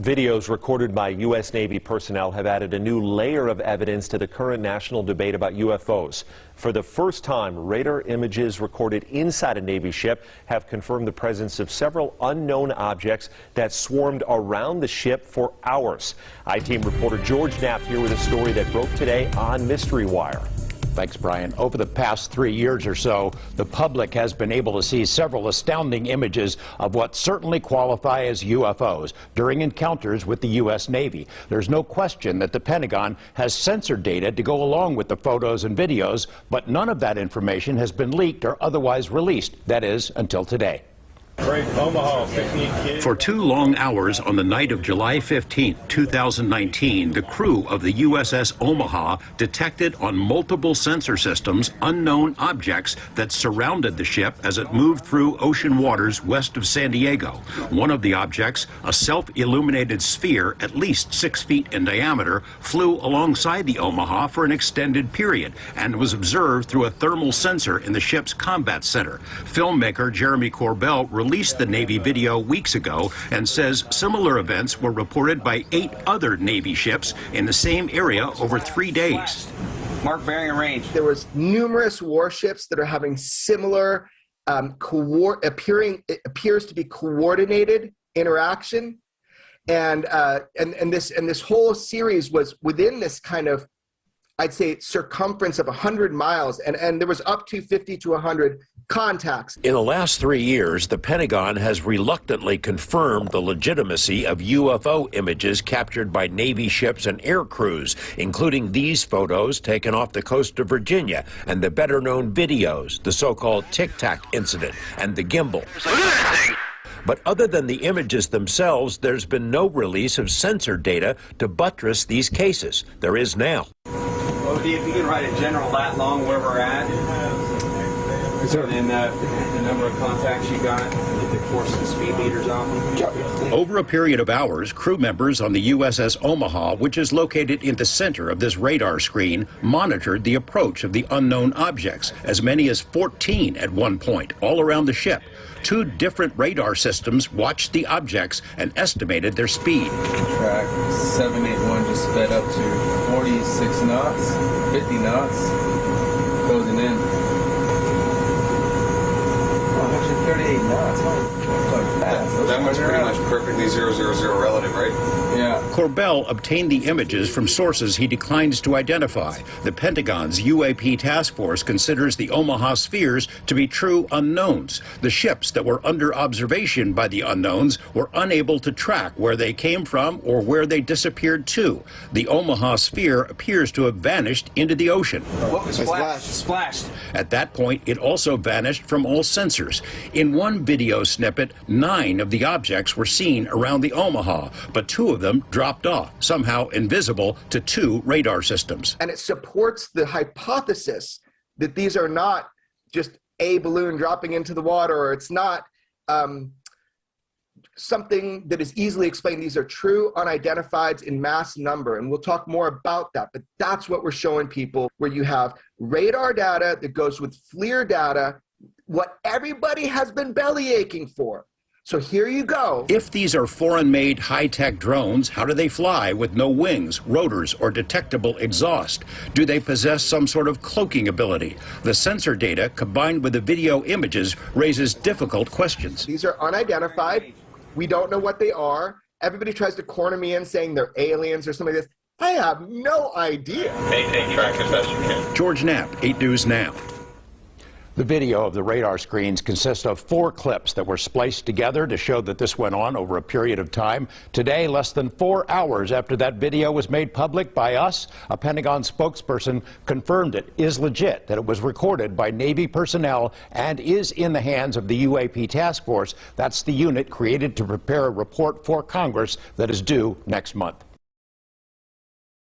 Videos recorded by U.S. Navy personnel have added a new layer of evidence to the current national debate about UFOs. For the first time, radar images recorded inside a Navy ship have confirmed the presence of several unknown objects that swarmed around the ship for hours. I-Team reporter George Knapp here with a story that broke today on Mystery Wire. Thanks, Brian. Over the past 3 years or so, the public has been able to see several astounding images of what certainly qualify as UFOs during encounters with the U.S. Navy. There's no question that the Pentagon has censored data to go along with the photos and videos, but none of that information has been leaked or otherwise released. That is, until today. For 2 long hours on the night of July 15, 2019, the crew of the USS Omaha detected on multiple sensor systems unknown objects that surrounded the ship as it moved through ocean waters west of San Diego. One of the objects, a self-illuminated sphere at least 6 feet in diameter, flew alongside the Omaha for an extended period and was observed through a thermal sensor in the ship's combat center. Filmmaker Jeremy Corbell released the Navy video weeks ago and says similar events were reported by 8 other Navy ships in the same area over 3 days. Mark bearing and range. There was numerous warships that are having similar it appears to be coordinated interaction, and this whole series was within this kind of, I'd say, circumference of 100 miles, and there was up to 50 to 100 contacts. In the last 3 years, the Pentagon has reluctantly confirmed the legitimacy of UFO images captured by Navy ships and air crews, including these photos taken off the coast of Virginia and the better-known videos, the so-called Tic Tac incident and the gimbal. But other than the images themselves, there's been no release of censored data to buttress these cases. There is now. Well, if you can write a general lat long where we're at, and then the number of contacts you got, get the course and speed meters off them. Over a period of hours, crew members on the USS Omaha, which is located in the center of this radar screen, monitored the approach of the unknown objects, as many as 14 at one point, all around the ship. 2 different radar systems watched the objects and estimated their speed. Track 781 just sped up to 46 knots, 50 knots, closing in. 138 knots. That one's pretty much perfectly 000 relative, right? Yeah. Corbell obtained the images from sources he declines to identify. The Pentagon's UAP task force considers the Omaha spheres to be true unknowns. The ships that were under observation by the unknowns were unable to track where they came from or where they disappeared to. The Omaha sphere appears to have vanished into the ocean. What was splashed? At that point, it also vanished from all sensors. In one video snippet, 9 of the objects were seen around the Omaha, but 2 of them dropped off, somehow invisible to 2 radar systems. And it supports the hypothesis that these are not just a balloon dropping into the water, or it's not something that is easily explained. These are true unidentifieds in mass number, and we'll talk more about that, but that's what we're showing people, where you have radar data that goes with FLIR data, what everybody has been belly aching for. So here you go. If these are foreign-made high-tech drones, how do they fly with no wings, rotors, or detectable exhaust? Do they possess some sort of cloaking ability? The sensor data, combined with the video images, raises difficult questions. These are unidentified. We don't know what they are. Everybody tries to corner me in saying they're aliens or something like this. I have no idea. Maintain track as best you can. George Knapp, 8 News Now. The video of the radar screens consists of 4 clips that were spliced together to show that this went on over a period of time. Today, less than 4 hours after that video was made public by us, a Pentagon spokesperson confirmed it is legit, that it was recorded by Navy personnel and is in the hands of the UAP task force. That's the unit created to prepare a report for Congress that is due next month.